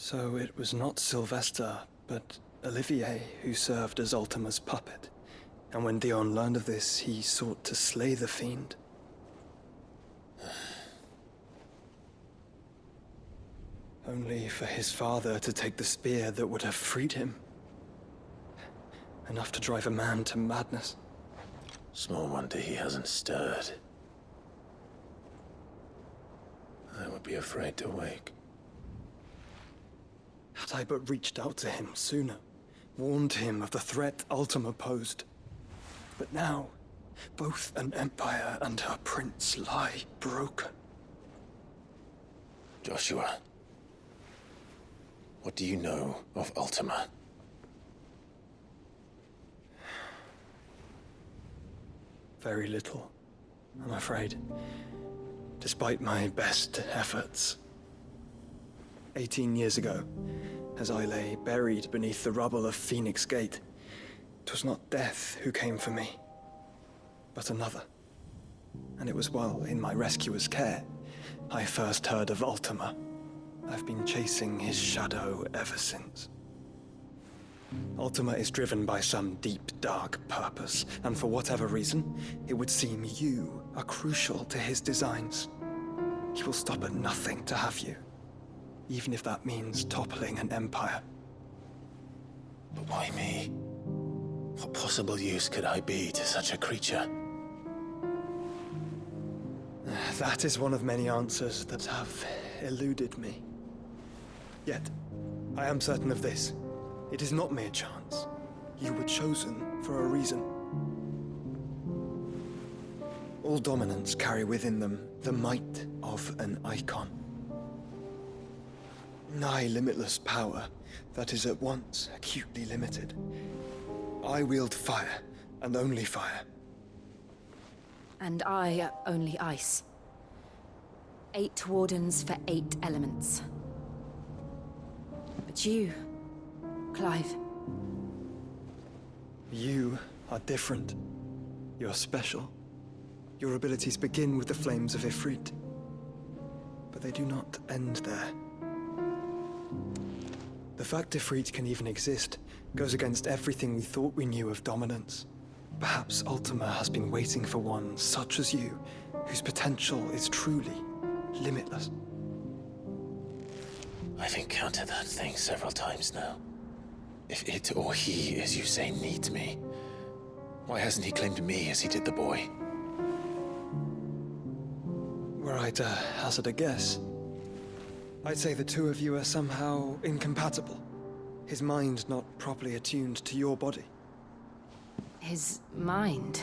So it was not Sylvester, but Olivier who served as Ultima's puppet. And when Dion learned of this, he sought to slay the fiend. Only for his father to take the spear that would have freed him. Enough to drive a man to madness. Small wonder he hasn't stirred. I would be afraid to wake. Had I but reached out to him sooner, warned him of the threat Ultima posed. But now, both an empire and her prince lie broken. Joshua, what do you know of Ultima? Very little, I'm afraid. Despite my best efforts. 18 years ago, as I lay buried beneath the rubble of Phoenix Gate, 'twas not death who came for me, but another. And it was while in my rescuer's care, I first heard of Ultima. I've been chasing his shadow ever since. Ultima is driven by some deep, dark purpose, and for whatever reason, it would seem you are crucial to his designs. He will stop at nothing to have you, even if that means toppling an empire. But why me? What possible use could I be to such a creature? That is one of many answers that have eluded me. Yet, I am certain of this. It is not mere chance. You were chosen for a reason. All dominants carry within them the might of an icon. Nigh limitless power that is at once acutely limited. I wield fire, and only fire. And I only ice. 8 wardens for 8 elements. But you, Clive. You are different. You're special. Your abilities begin with the flames of Ifrit. But they do not end there. The fact Ifrit can even exist goes against everything we thought we knew of dominance. Perhaps Ultima has been waiting for one such as you, whose potential is truly limitless. I've encountered that thing several times now. If it or he, as you say, needs me, why hasn't he claimed me as he did the boy? Were I to hazard a guess, I'd say the two of you are somehow incompatible. His mind not properly attuned to your body. His mind.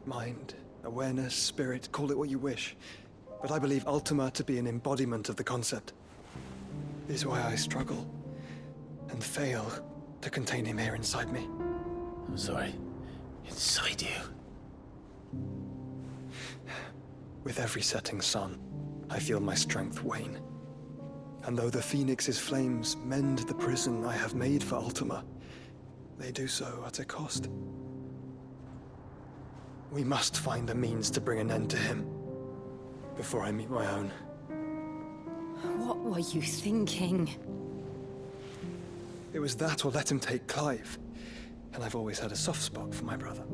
Mind, awareness, spirit, call it what you wish. But I believe Ultima to be an embodiment of the concept. This is why I struggle and fail to contain him here inside me. I'm sorry. Inside you? With every setting sun, I feel my strength wane. And though the Phoenix's flames mend the prison I have made for Ultima, they do so at a cost. We must find a means to bring an end to him before I meet my own. What were you thinking? It was that or let him take Clive. And I've always had a soft spot for my brother.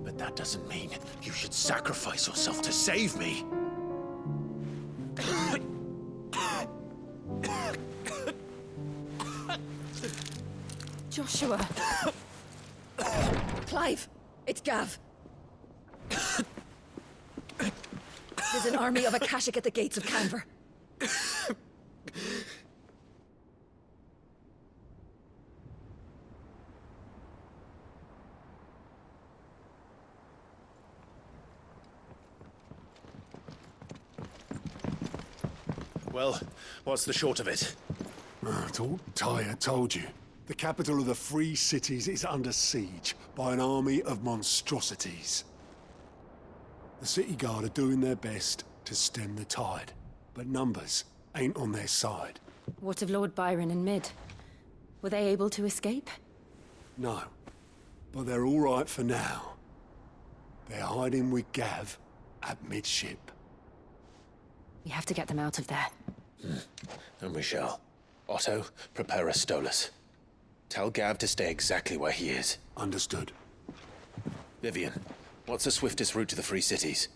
But that doesn't mean you should sacrifice yourself to save me. Joshua. Clive, it's Gav. There's an army of Akashic at the gates of Canver. Well, what's the short of it? Tyre told you. The capital of the Free Cities is under siege by an army of monstrosities. The city guard are doing their best to stem the tide, but numbers ain't on their side. What of Lord Byron and Mid? Were they able to escape? No, but they're all right for now. They're hiding with Gav at midship. We have to get them out of there. And we shall. Otto, prepare a Stolas. Tell Gav to stay exactly where he is. Understood. Vivian, what's the swiftest route to the Free Cities?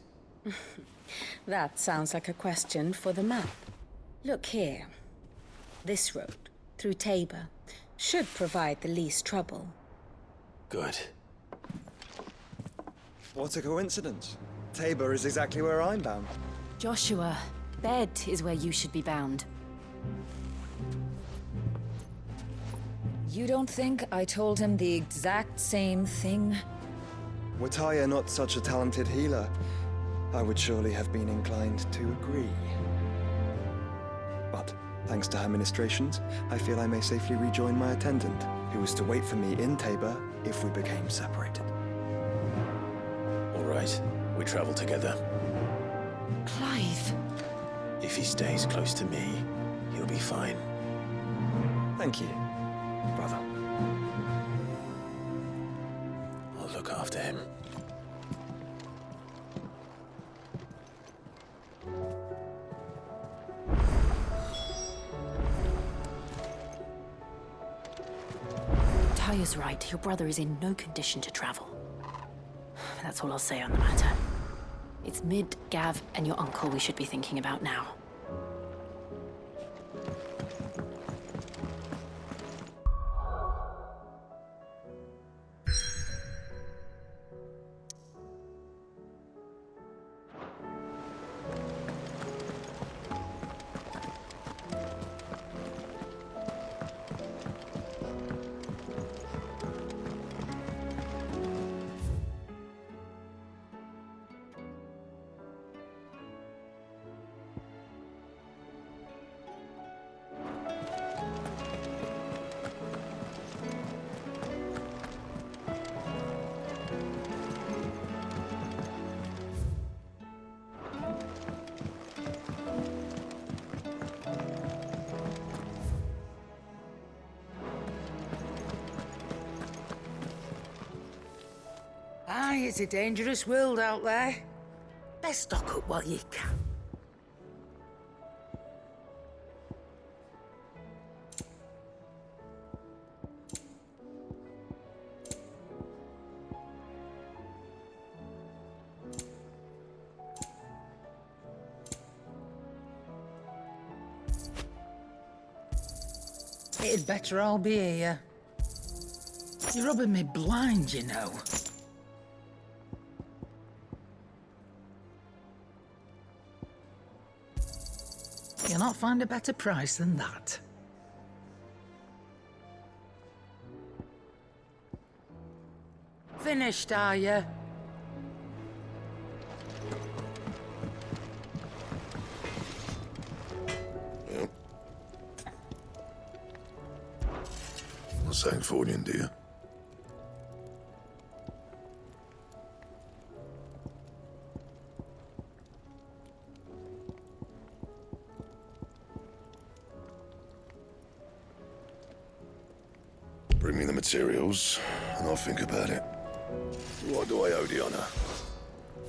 That sounds like a question for the map. Look here. This road, through Tabor, should provide the least trouble. Good. What a coincidence. Tabor is exactly where I'm bound. Joshua, bed is where you should be bound. You don't think I told him the exact same thing? Were Taya not such a talented healer, I would surely have been inclined to agree. But thanks to her ministrations, I feel I may safely rejoin my attendant, who was to wait for me in Tabor if we became separated. All right, we travel together. Clive. If he stays close to me, he'll be fine. Thank you, brother. I'll look after him. Taya's right. Your brother is in no condition to travel. That's all I'll say on the matter. It's Mid, Gav, and your uncle we should be thinking about now. Aye, it's a dangerous world out there. Best stock up while you can. It'd better all be here. You're rubbing me blind, you know. You'll not find a better price than that. Finished, are you? Yep. What's that for you, dear? Bring me the materials, and I'll think about it. What do I owe the honor?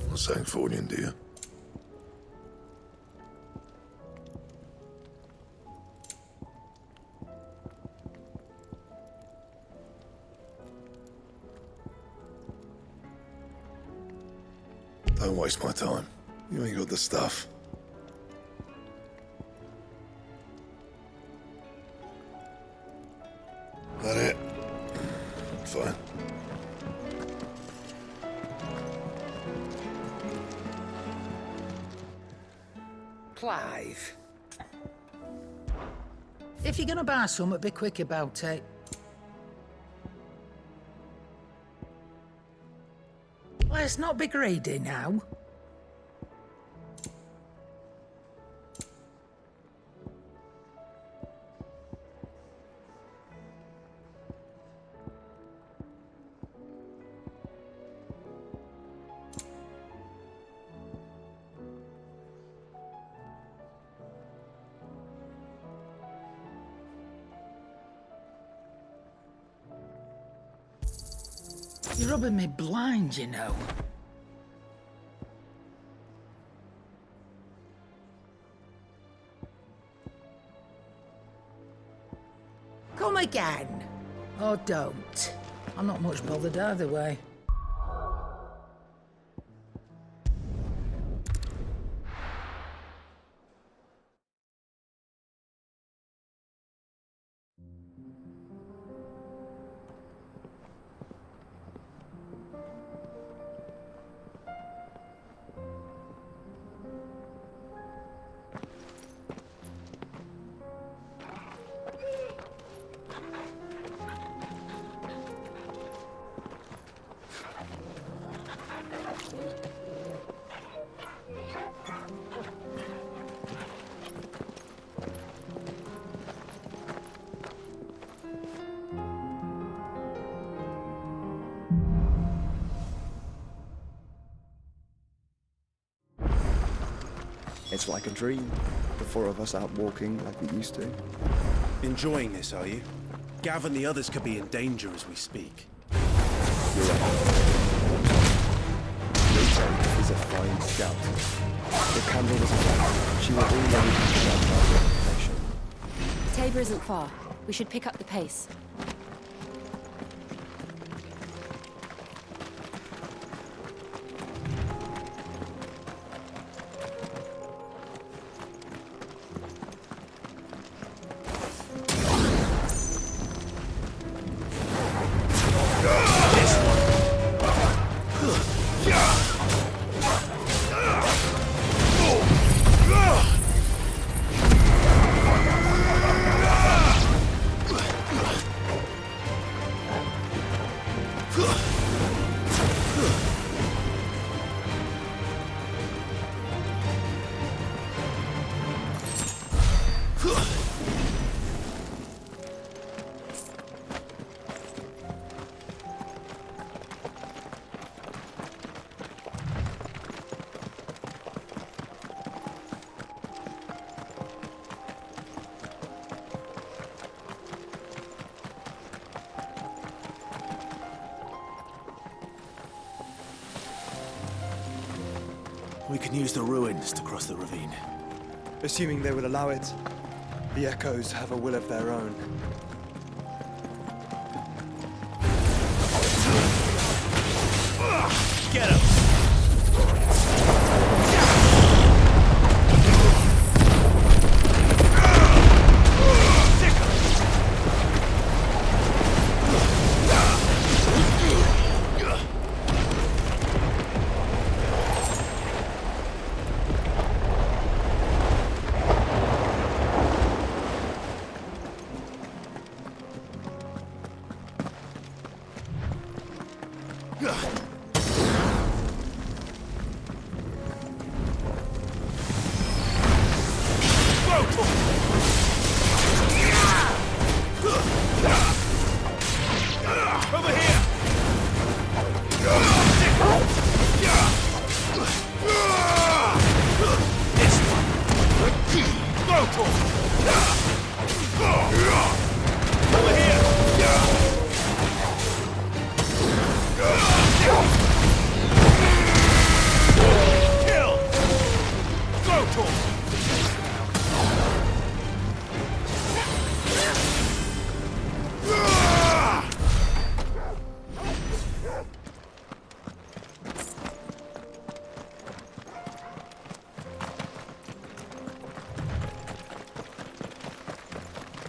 What's that for you, dear? Don't waste my time. You ain't got the stuff. That it? Fine. Clive. If you're gonna buy something, be quick about it. Let's not be greedy now. You're rubbing me blind, you know. Come again. Or don't. I'm not much bothered either way. It's like a dream. The four of us out walking like we used to. Enjoying this, are you? Gav and the others could be in danger as we speak. You're right. Rita is a fine scout. The candle was alight. She will already be shout our reputation. Tabor isn't far. We should pick up the pace. We can use the ruins to cross the ravine. Assuming they will allow it, the echoes have a will of their own. Get him!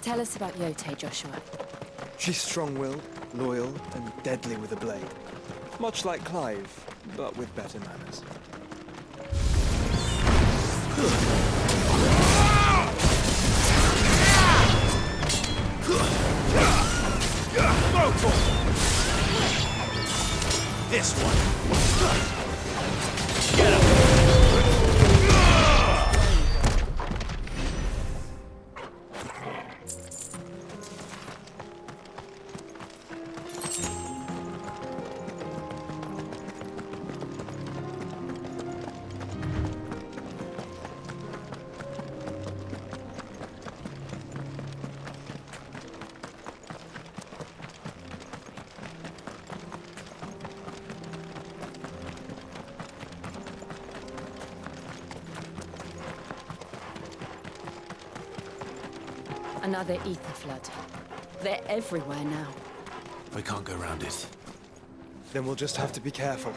Tell us about Yote, Joshua. She's strong-willed, loyal, and deadly with a blade. Much like Clive, but with better manners. This one. Get him! Another ether flood. They're everywhere now. I can't go around it. Then we'll just have to be careful.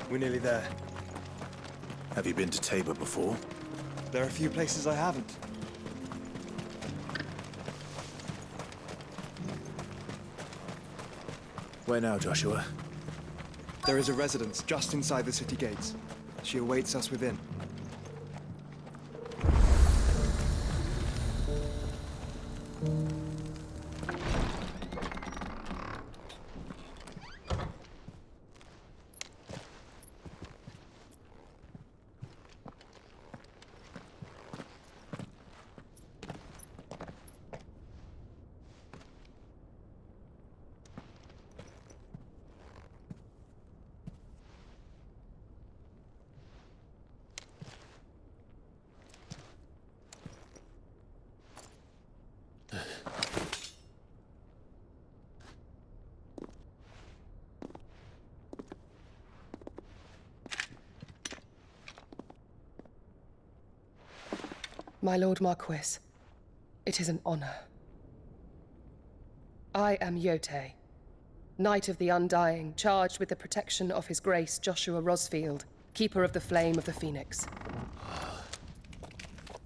We're nearly there. Have you been to Tabor before? There are a few places I haven't. Where now, Joshua? There is a residence just inside the city gates. She awaits us within. My Lord Marquis, it is an honor. I am Yote, Knight of the Undying, charged with the protection of His Grace Joshua Rosfield, Keeper of the Flame of the Phoenix.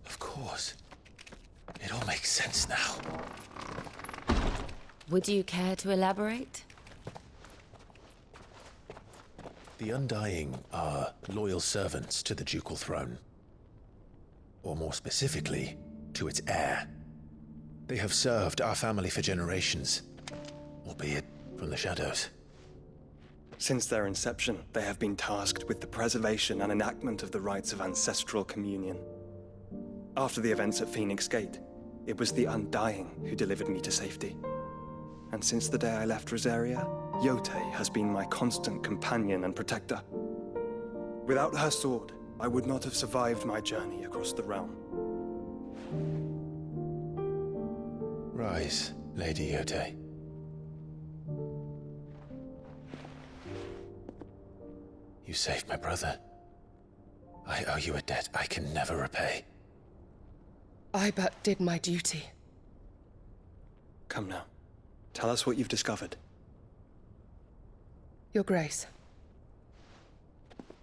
Of course. It all makes sense now. Would you care to elaborate? The Undying are loyal servants to the ducal throne. Or more specifically, to its heir. They have served our family for generations, albeit from the shadows. Since their inception, they have been tasked with the preservation and enactment of the rites of ancestral communion. After the events at Phoenix Gate, it was the Undying who delivered me to safety. And since the day I left Rosaria, Yote has been my constant companion and protector. Without her sword, I would not have survived my journey across the realm. Rise, Lady Yote. You saved my brother. I owe you a debt I can never repay. I but did my duty. Come now. Tell us what you've discovered. Your Grace.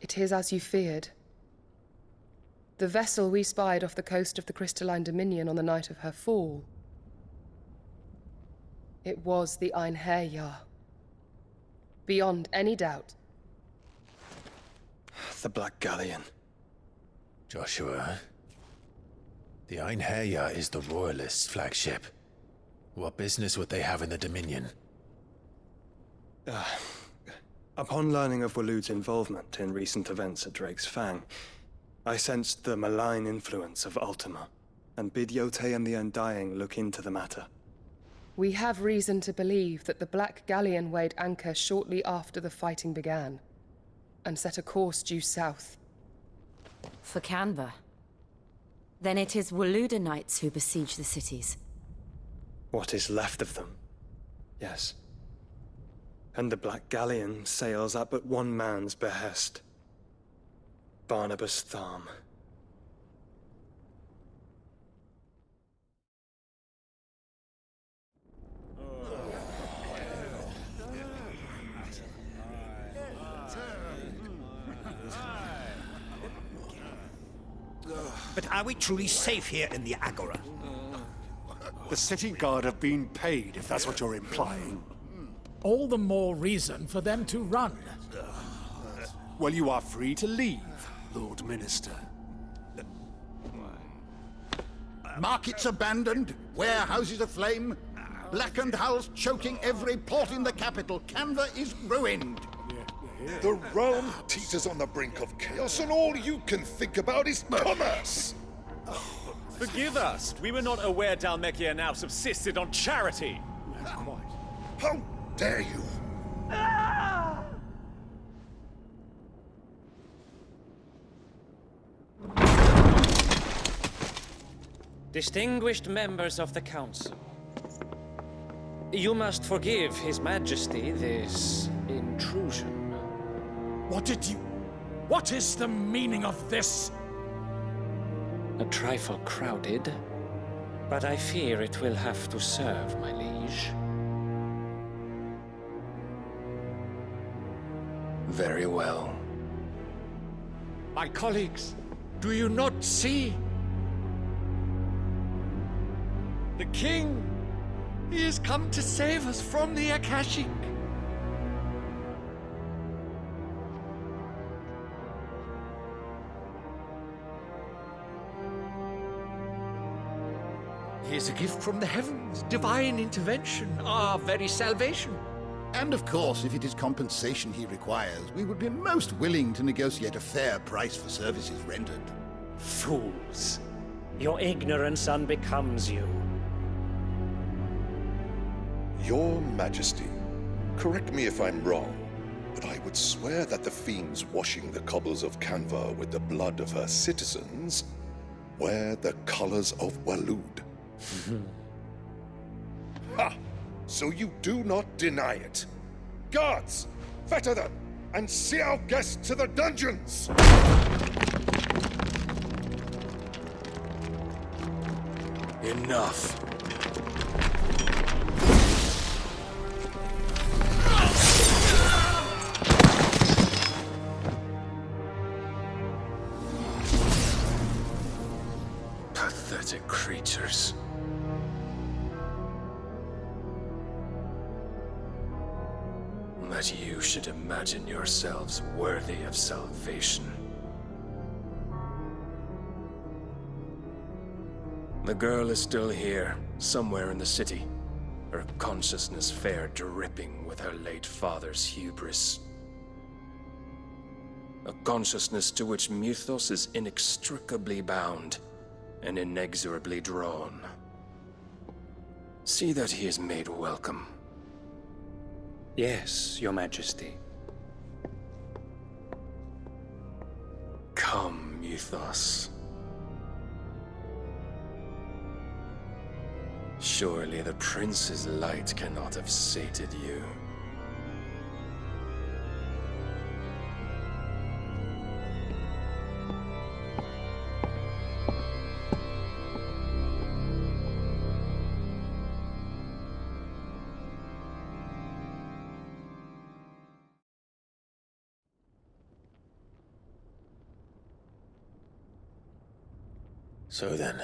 It is as you feared. The vessel we spied off the coast of the Crystalline Dominion on the night of her fall. It was the Einherjar. Beyond any doubt. The Black Galleon. Joshua, the Einherjar is the Royalists' flagship. What business would they have in the Dominion? Upon learning of Waloed's involvement in recent events at Drake's Fang, I sensed the malign influence of Ultima, and bid Yote and the Undying look into the matter. We have reason to believe that the Black Galleon weighed anchor shortly after the fighting began, and set a course due south. For Canva? Then it is Waluda knights who besiege the cities. What is left of them? Yes. And the Black Galleon sails at but one man's behest. Barnabas Tharm. But are we truly safe here in the Agora? The city guard have been paid, if that's what you're implying. All the more reason for them to run. Well, you are free to leave, Lord Minister. Markets abandoned, warehouses aflame, blackened hulls choking every port in the capital. Canva is ruined. The realm teeters on the brink of chaos, and all you can think about is commerce! Forgive us. We were not aware Dhalmekia now subsisted on charity. How dare you? Distinguished members of the Council, you must forgive His Majesty this intrusion. What is the meaning of this? A trifle crowded, but I fear it will have to serve, my liege. Very well. My colleagues, do you not see? The king! He has come to save us from the Akashic! He is a gift from the heavens, divine intervention, our very salvation. And of course, if it is compensation he requires, we would be most willing to negotiate a fair price for services rendered. Fools! Your ignorance unbecomes you. Your Majesty, correct me if I'm wrong, but I would swear that the fiends washing the cobbles of Canva with the blood of her citizens wear the colors of Walud. Ha! So you do not deny it. Guards, fetter them, and see our guests to the dungeons! Enough. Pathetic creatures. That you should imagine yourselves worthy of salvation. The girl is still here, somewhere in the city, her consciousness fair dripping with her late father's hubris. A consciousness to which Mythos is inextricably bound and inexorably drawn. See that he is made welcome. Yes, Your Majesty. Come, Mythos. Surely the prince's light cannot have sated you. So then,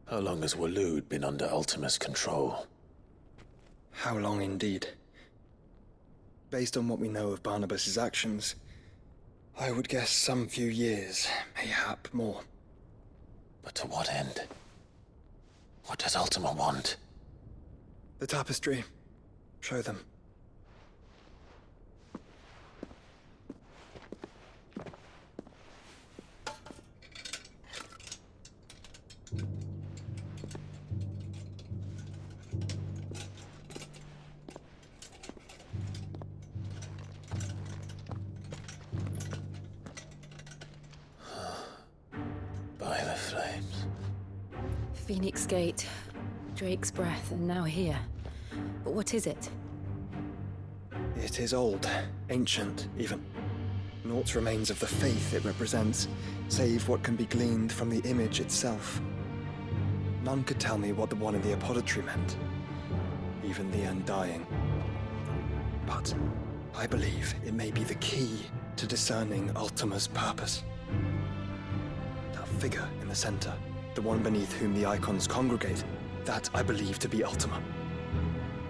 how long has Walud been under Ultima's control? How long indeed? Based on what we know of Barnabas's actions, I would guess some few years, mayhap more. But to what end? What does Ultima want? The tapestry. Show them. By the Phoenix Gate, Drake's Breath, and now here. But what is it? It is old, ancient, even. Naught remains of the faith it represents, save what can be gleaned from the image itself. None could tell me what the one in the apothecary meant, even the Undying. But I believe it may be the key to discerning Ultima's purpose. That figure in the center, the one beneath whom the icons congregate, that I believe to be Ultima.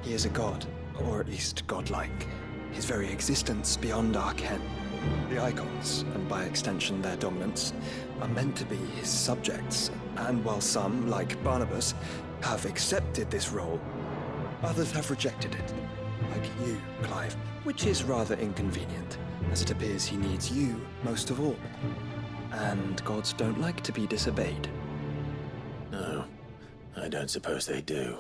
He is a god, or at least godlike, his very existence beyond our ken. The icons, and by extension their dominants, are meant to be his subjects, and while some, like Barnabas, have accepted this role, others have rejected it, like you, Clive, which is rather inconvenient, as it appears he needs you most of all. And gods don't like to be disobeyed. No, I don't suppose they do.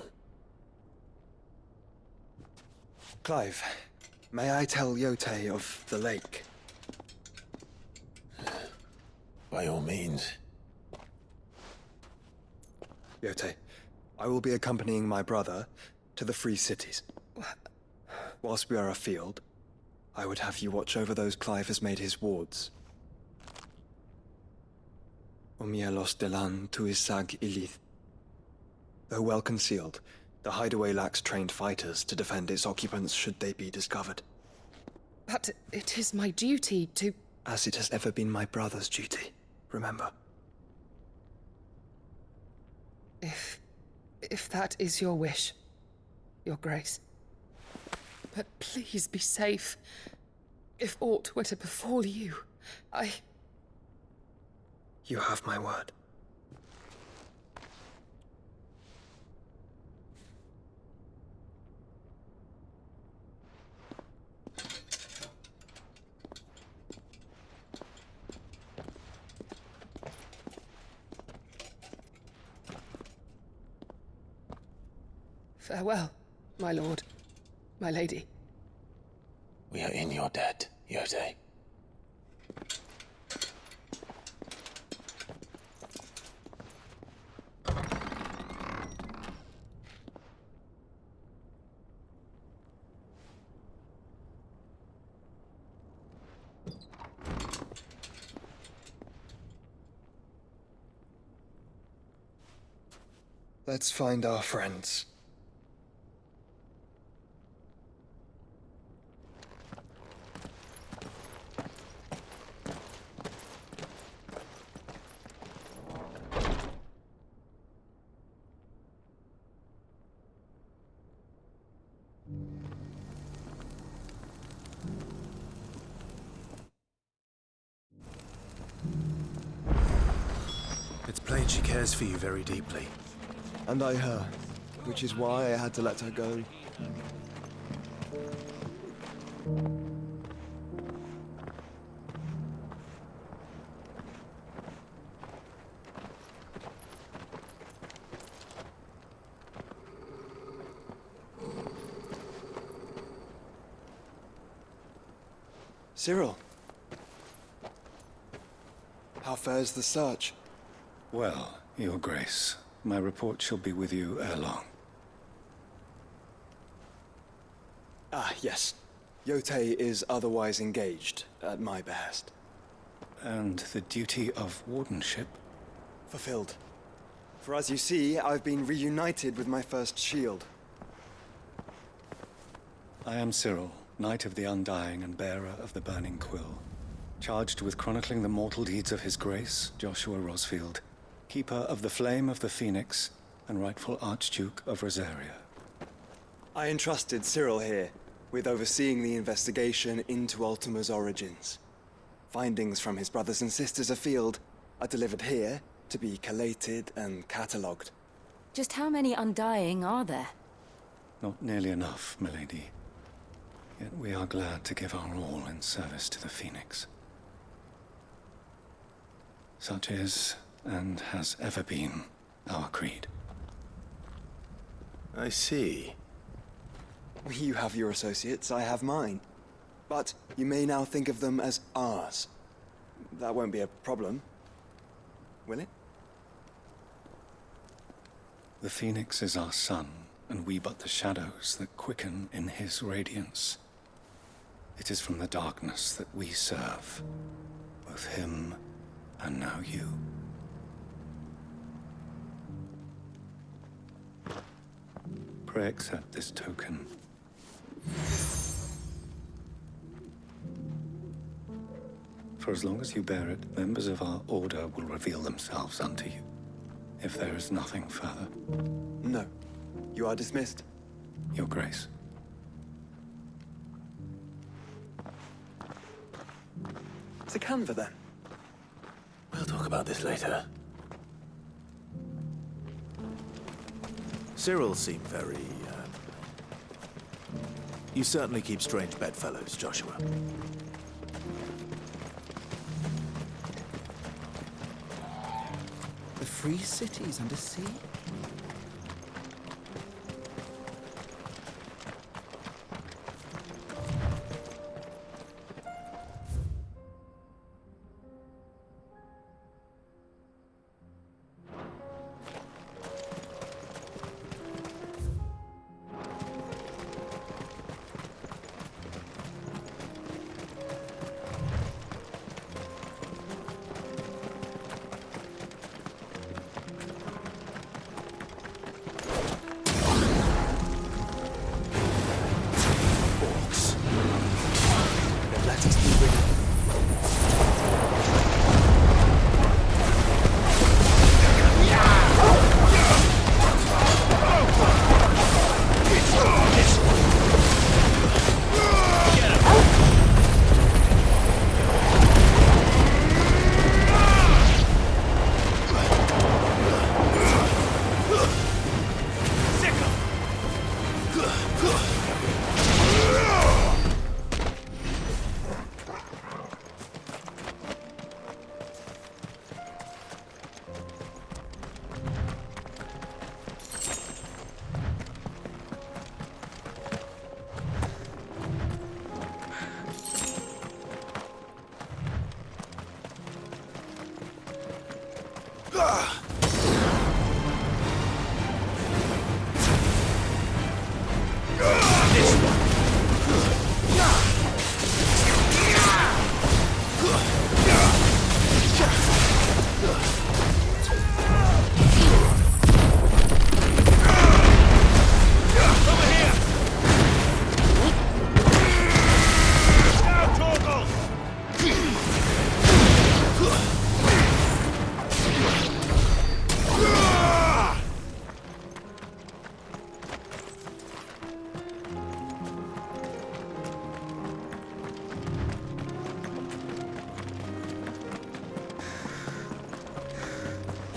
Clive, may I tell Yote of the lake? By all means. Yote, I will be accompanying my brother to the Free Cities. Whilst we are afield, I would have you watch over those Clive has made his wards. Omielos delan tuisag ilith. Though well concealed, the hideaway lacks trained fighters to defend its occupants should they be discovered. But it is my duty to... As it has ever been my brother's duty, remember. If that is your wish, Your Grace. But please be safe. If aught were to befall you, You have my word. Farewell, my lord, my lady. We are in your debt, Yote. Let's find our friends. It's plain she cares for you very deeply. And I her, which is why I had to let her go. Cyril. How fares the search? Well, Your Grace, my report shall be with you ere long. Ah, yes. Yote is otherwise engaged, at my behest. And the duty of wardenship? Fulfilled. For as you see, I've been reunited with my first shield. I am Cyril, Knight of the Undying and bearer of the Burning Quill, charged with chronicling the mortal deeds of His Grace, Joshua Rosfield, Keeper of the Flame of the Phoenix and rightful Archduke of Rosaria. I entrusted Cyril here with overseeing the investigation into Ultima's origins. Findings from his brothers and sisters afield are delivered here to be collated and catalogued. Just how many Undying are there? Not nearly enough, milady. Yet we are glad to give our all in service to the Phoenix. Such is, and has ever been, our creed. I see. You have your associates, I have mine. But you may now think of them as ours. That won't be a problem, will it? The Phoenix is our sun, and we but the shadows that quicken in his radiance. It is from the darkness that we serve, both him and now you. Pray accept this token. For as long as you bear it, members of our order will reveal themselves unto you, if there is nothing further. No. You are dismissed. Your Grace. It's a Canva, then. We'll talk about this later. Cyril seemed very, You certainly keep strange bedfellows, Joshua. The free cities under sea?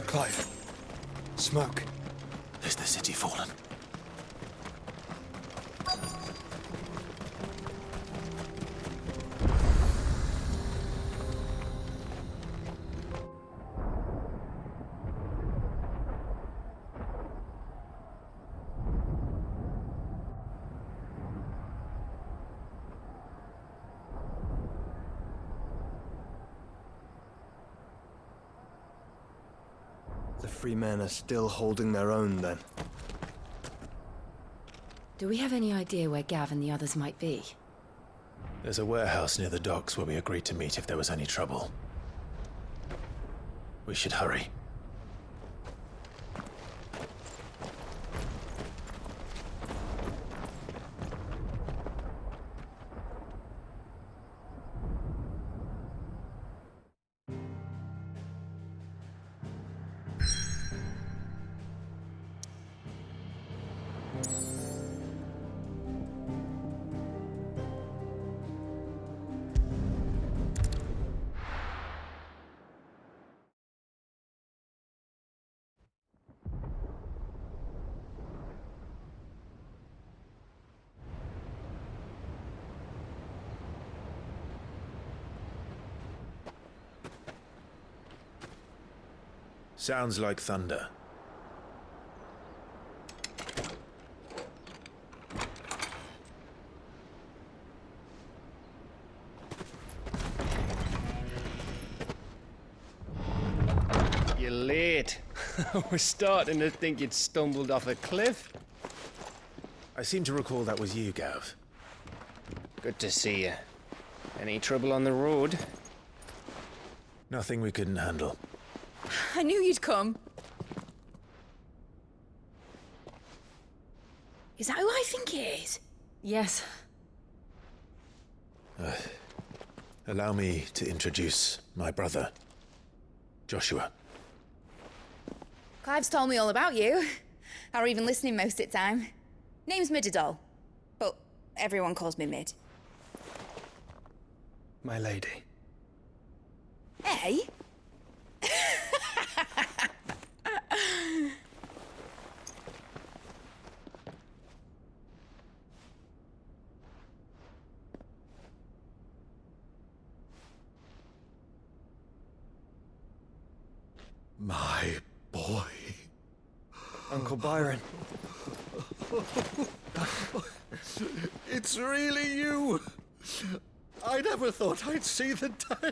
Clive. Smoke. Is the city fallen? The free men are still holding their own, then. Do we have any idea where Gav and the others might be? There's a warehouse near the docks where we agreed to meet if there was any trouble. We should hurry. Sounds like thunder. You're late. We're starting to think you'd stumbled off a cliff. I seem to recall that was you, Gav. Good to see you. Any trouble on the road? Nothing we couldn't handle. I knew you'd come. Is that who I think it is? Yes. Allow me to introduce my brother, Joshua. Clive's told me all about you. Or even listening most of the time. Name's Midadol, but everyone calls me Mid. My lady. Hey? My boy. Uncle Byron. It's really you. I never thought I'd see the day.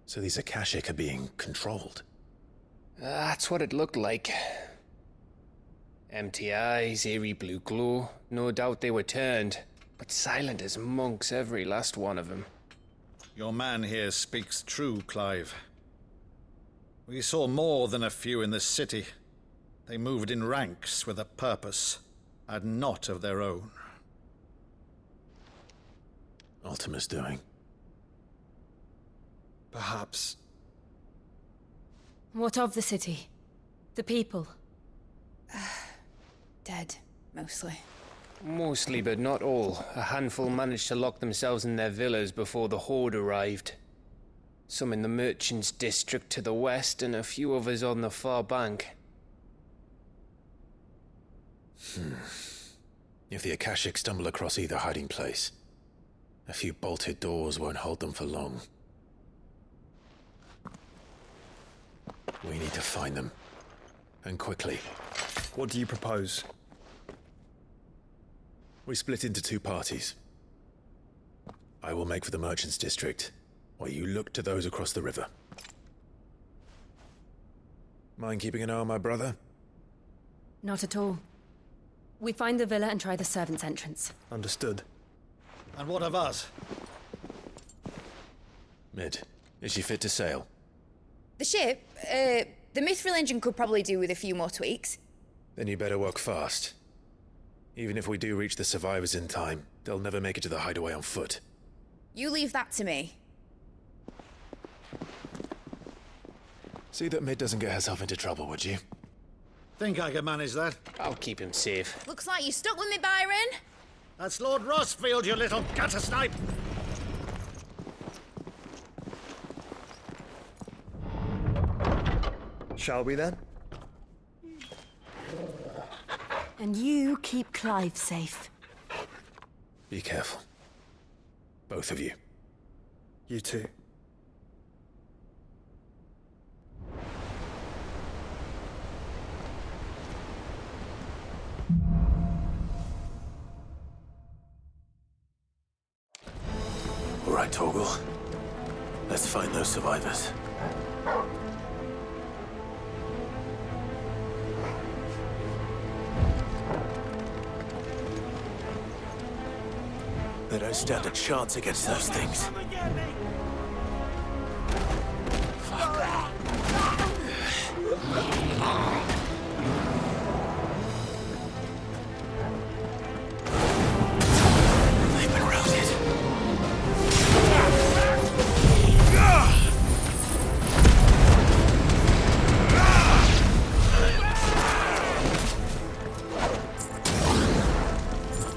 So these Akashic are being controlled? That's what it looked like. Empty eyes, eerie blue glow. No doubt they were turned, but silent as monks, every last one of them. Your man here speaks true, Clive. We saw more than a few in the city. They moved in ranks with a purpose, and not of their own. Ultima's doing. Perhaps. What of the city? The people? Dead, mostly. Mostly, but not all. A handful managed to lock themselves in their villas before the Horde arrived. Some in the Merchants' District to the west, and a few others on the far bank. If the Akashic stumble across either hiding place, a few bolted doors won't hold them for long. We need to find them. And quickly. What do you propose? We split into two parties. I will make for the Merchants' District, while you look to those across the river. Mind keeping an eye on my brother? Not at all. We find the villa and try the servants' entrance. Understood. And what of us? Mid, is she fit to sail? The ship, the Mithril engine could probably do with a few more tweaks. Then you better work fast. Even if we do reach the survivors in time, they'll never make it to the hideaway on foot. You leave that to me. See that Mid doesn't get herself into trouble, would you? Think I can manage that? I'll keep him safe. Looks like you stuck with me, Byron. That's Lord Rossfield, you little gutter snipe! Shall we then? And you keep Clive safe. Be careful. Both of you. You too. All right, Torgal. Let's find those survivors. They don't stand a chance against those things. They've been routed.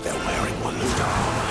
They're wearing Waluda armor.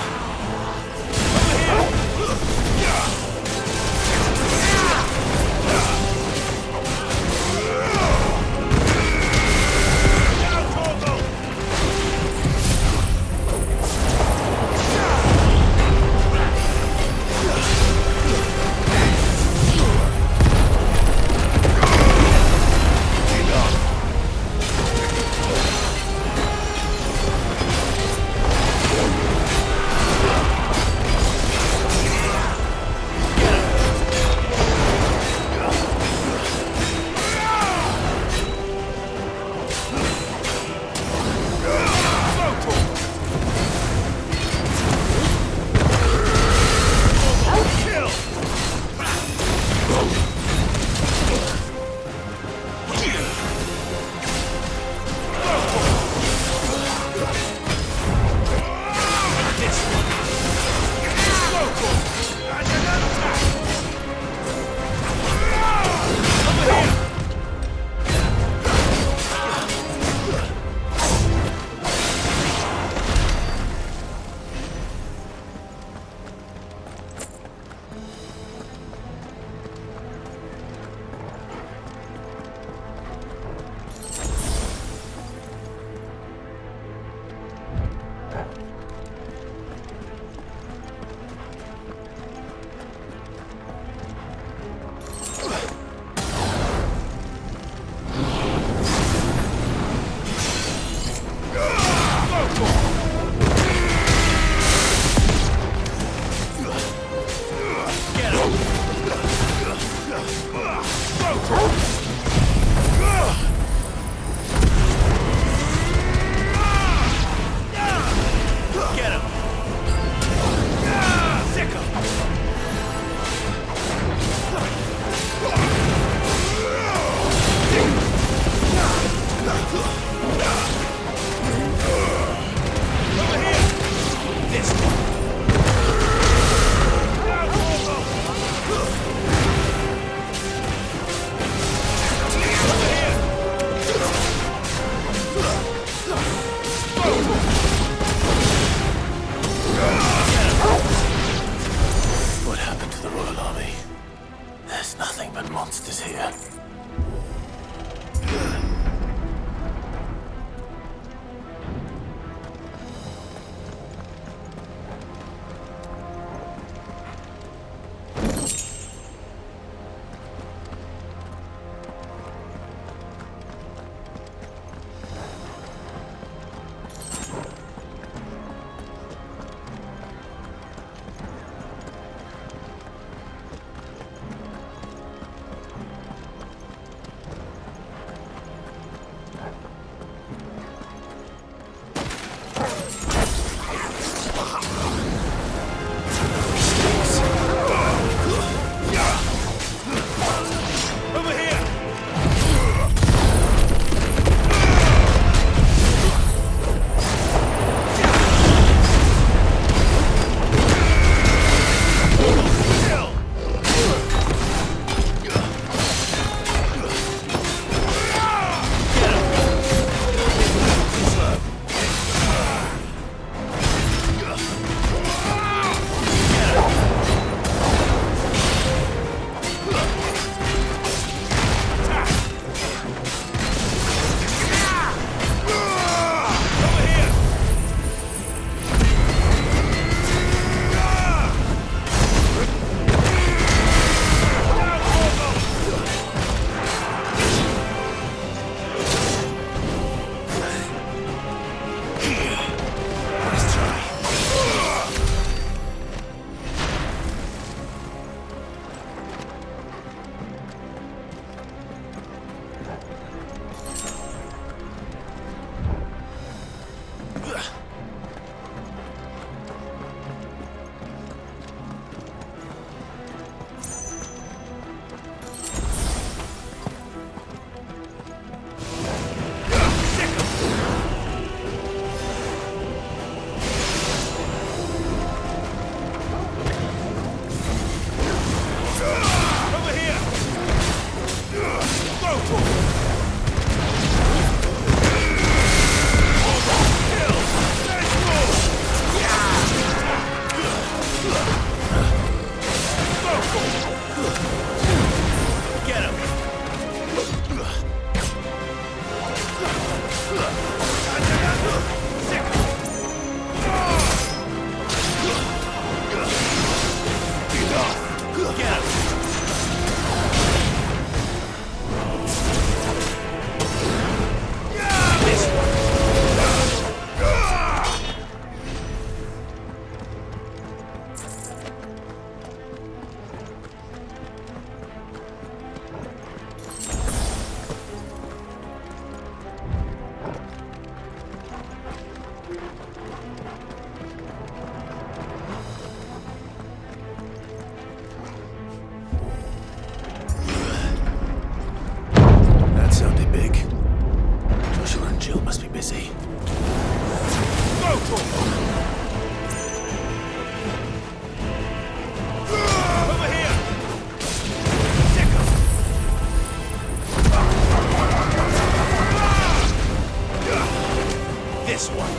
This one.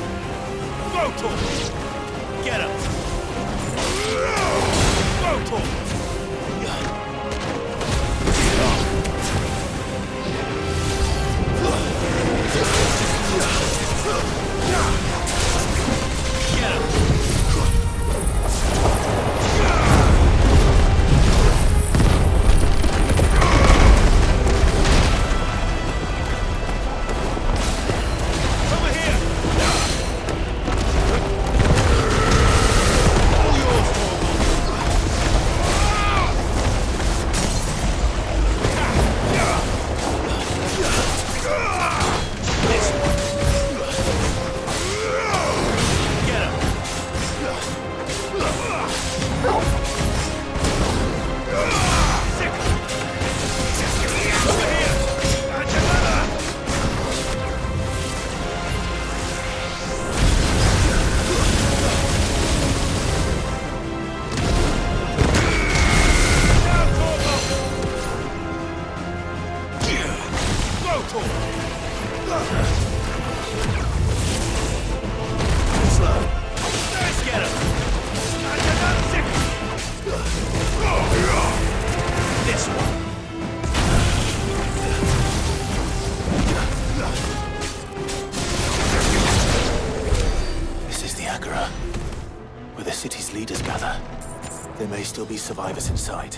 Rotor! Get him! Rotor! Still be survivors inside.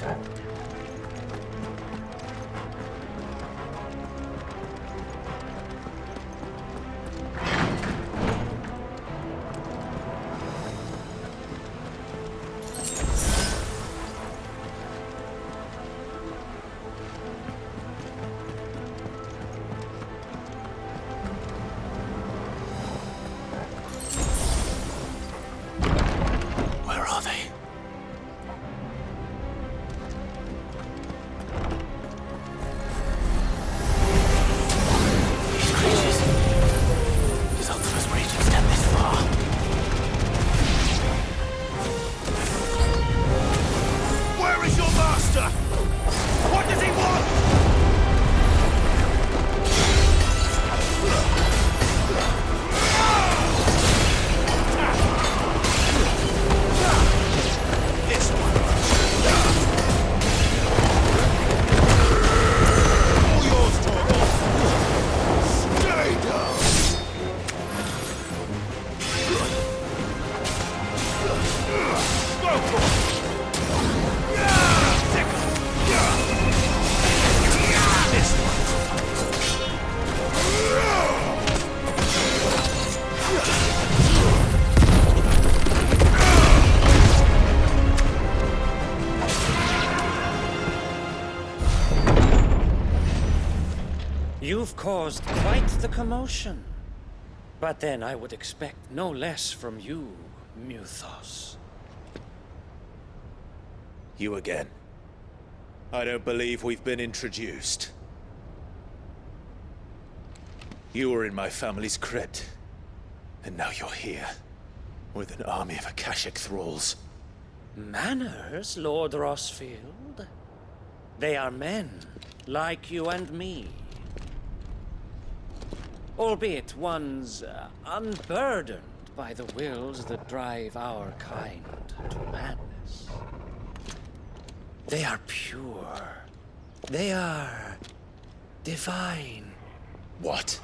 Where are they? You've caused quite the commotion. But then I would expect no less from you, Muthos. You again. I don't believe we've been introduced. You were in my family's crypt, and now you're here, with an army of Akashic thralls. Manners, Lord Rosfield? They are men, like you and me. Albeit ones unburdened by the wills that drive our kind to madness. They are pure. They are divine. What?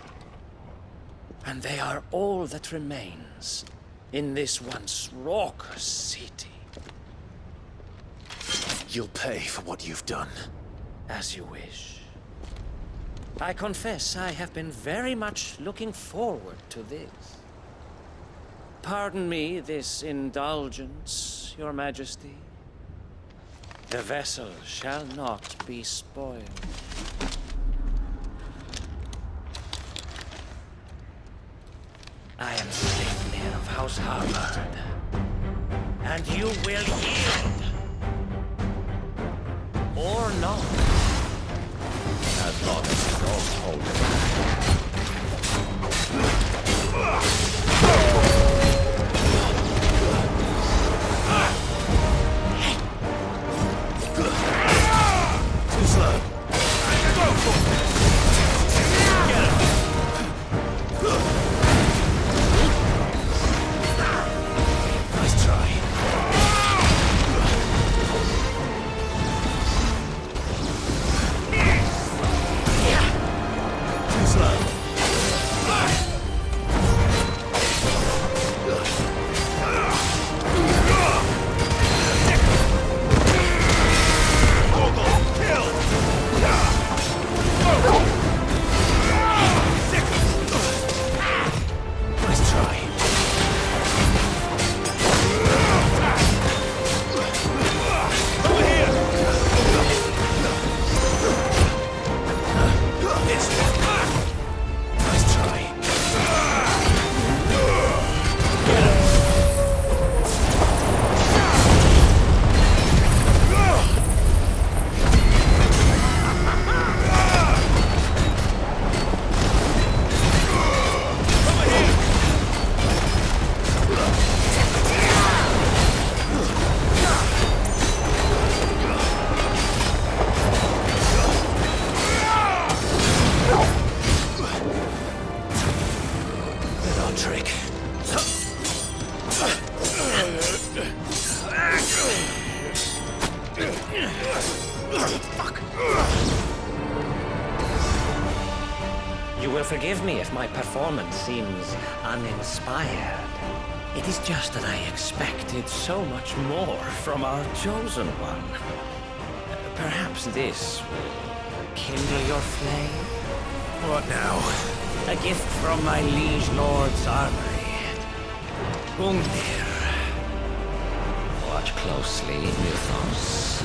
And they are all that remains in this once raucous city. You'll pay for what you've done. As you wish. I confess I have been very much looking forward to this. Pardon me this indulgence, Your Majesty. The vessel shall not be spoiled. I am Sigmir of House Harvard, and you will yield. Or not. As long as you don't hold it Too slow. Go for it! Get him! missed. Nice try. You will forgive me if my performance seems uninspired. It is just that I expected so much more from our chosen one. Perhaps this will kindle your flame? What now? A gift from my liege lord's armory. Gungnir. Watch closely, Mythos.